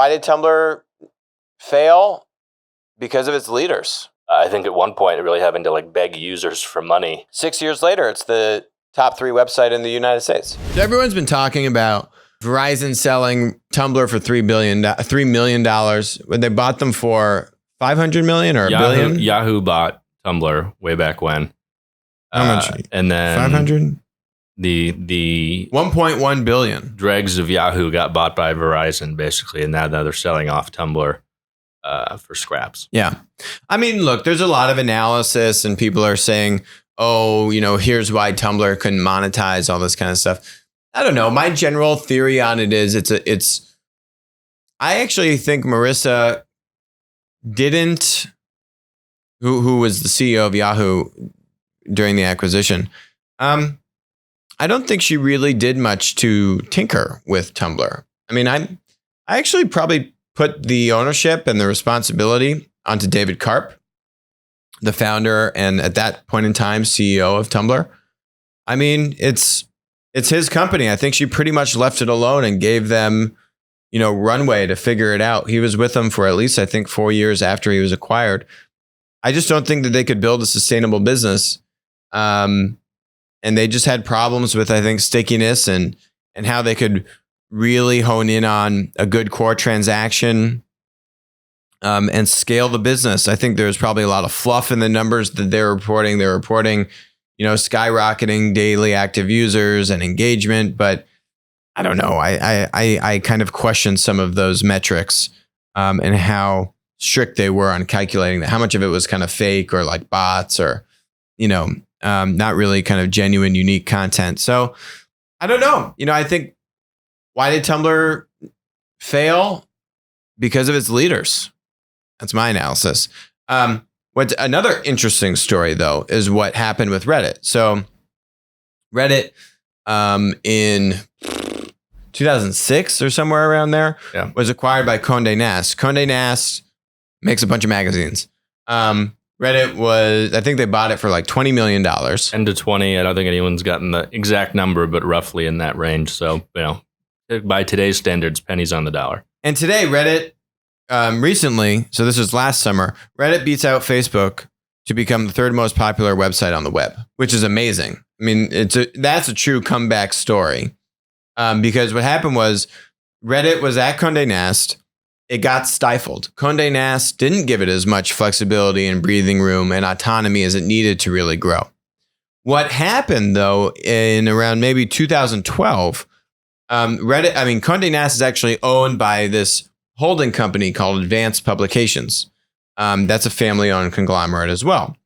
Why did Tumblr fail? Because of its leaders. I think at one point it really having to like beg users for money. 6 years later, it's the top 3 website in the United States. So everyone's been talking about Verizon selling Tumblr for $3 million when they bought them for $500 million or $1 billion. Yahoo bought Tumblr way back when. How much? And then 500. The 1.1 billion dregs of Yahoo got bought by Verizon basically, and now they're selling off Tumblr for scraps. Yeah, I mean, look, there's a lot of analysis, and people are saying, "Oh, here's why Tumblr couldn't monetize all this kind of stuff." I don't know. My general theory on it is it's. I actually think Marissa didn't, who was the CEO of Yahoo during the acquisition. I don't think she really did much to tinker with Tumblr. I mean, I actually probably put the ownership and the responsibility onto David Karp, the founder and at that point in time CEO of Tumblr. I mean, it's his company. I think she pretty much left it alone and gave them, runway to figure it out. He was with them for at least, I think, 4 years after he was acquired. I just don't think that they could build a sustainable business. And they just had problems with, I think, stickiness and how they could really hone in on a good core transaction and scale the business. I think there's probably a lot of fluff in the numbers that they're reporting. They're reporting, skyrocketing daily active users and engagement. But I don't know. I kind of question some of those metrics and how strict they were on calculating that. How much of it was kind of fake or like bots or, not really kind of genuine, unique content. So I don't know. I think, why did Tumblr fail? Because of its leaders. That's my analysis. What's another interesting story, though, is what happened with Reddit. So Reddit in 2006 or somewhere around there was acquired by Condé Nast. Condé Nast makes a bunch of magazines. Reddit was, I think they bought it for like $20 million. 10 to 20. I don't think anyone's gotten the exact number, but roughly in that range. So, by today's standards, pennies on the dollar. And today, Reddit, recently, so this was last summer, Reddit beats out Facebook to become the 3rd most popular website on the web, which is amazing. I mean, that's a true comeback story. Because what happened was Reddit was at Condé Nast. It got stifled. Condé Nast didn't give it as much flexibility and breathing room and autonomy as it needed to really grow. What happened, though, in around maybe 2012, Condé Nast is actually owned by this holding company called Advanced Publications. That's a family-owned conglomerate as well.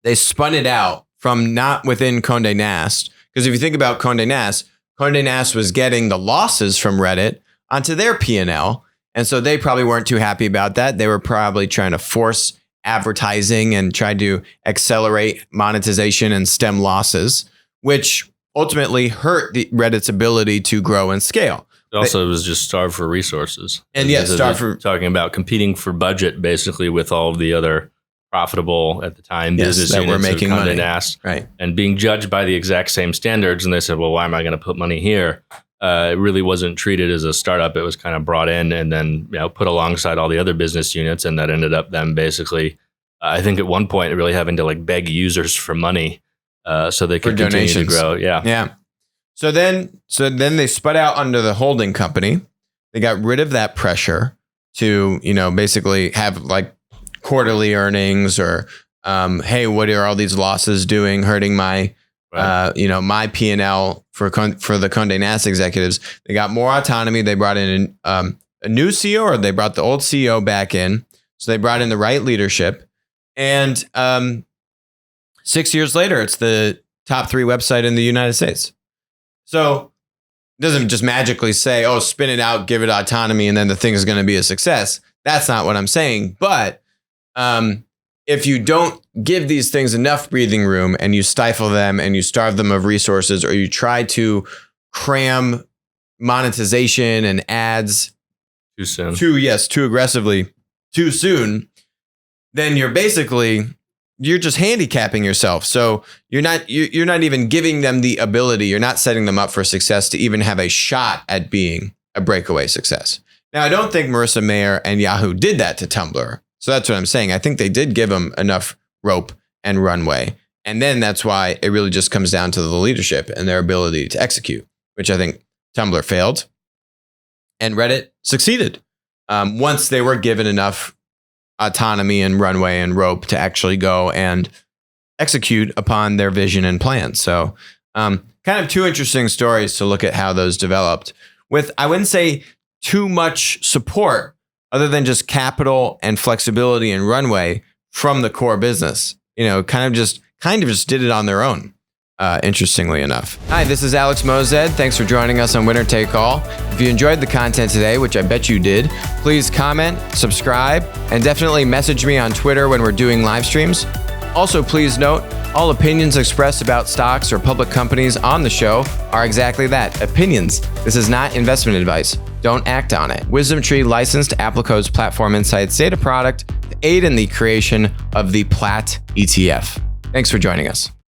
They spun it out from not within Condé Nast, because if you think about Condé Nast was getting the losses from Reddit onto their P&L. And so they probably weren't too happy about that. They were probably trying to force advertising and try to accelerate monetization and stem losses, which ultimately hurt Reddit's ability to grow and scale. It also was just starved for resources. And talking about competing for budget basically with all of the other profitable at the time business that units were making money. Nast, right, and being judged by the exact same standards. And they said, well, why am I going to put money here? It really wasn't treated as a startup. It was kind of brought in and then put alongside all the other business units, and that ended up them basically, I think at one point really having to like beg users for money so they could continue to grow. Yeah. So then they spun out under the holding company. They got rid of that pressure to basically have like quarterly earnings or hey, what are all these losses doing, hurting my my P&L for the Condé Nast executives. They got more autonomy. They brought in a new CEO, or they brought the old CEO back in. So they brought in the right leadership. And 6 years later, it's the top 3 website in the United States. So it doesn't just magically say, oh, spin it out, give it autonomy, and then the thing is going to be a success. That's not what I'm saying. But if you don't give these things enough breathing room and you stifle them and you starve them of resources, or you try to cram monetization and ads too soon, too aggressively, too soon, then you're just handicapping yourself. So you're not even giving them the ability. You're not setting them up for success to even have a shot at being a breakaway success. Now, I don't think Marissa Mayer and Yahoo did that to Tumblr. So that's what I'm saying. I think they did give them enough rope and runway. And then that's why it really just comes down to the leadership and their ability to execute, which I think Tumblr failed and Reddit succeeded once they were given enough autonomy and runway and rope to actually go and execute upon their vision and plan. So kind of two interesting stories to look at how those developed with, I wouldn't say too much support other than just capital and flexibility and runway from the core business. You know, kind of just did it on their own. Interestingly enough. Hi, this is Alex Mozed. Thanks for joining us on Winner Take All. If you enjoyed the content today, which I bet you did, please comment, subscribe, and definitely message me on Twitter when we're doing live streams. Also, please note, all opinions expressed about stocks or public companies on the show are exactly that, opinions. This is not investment advice. Don't act on it. WisdomTree licensed Applico's Platform Insights data product to aid in the creation of the PLAT ETF. Thanks for joining us.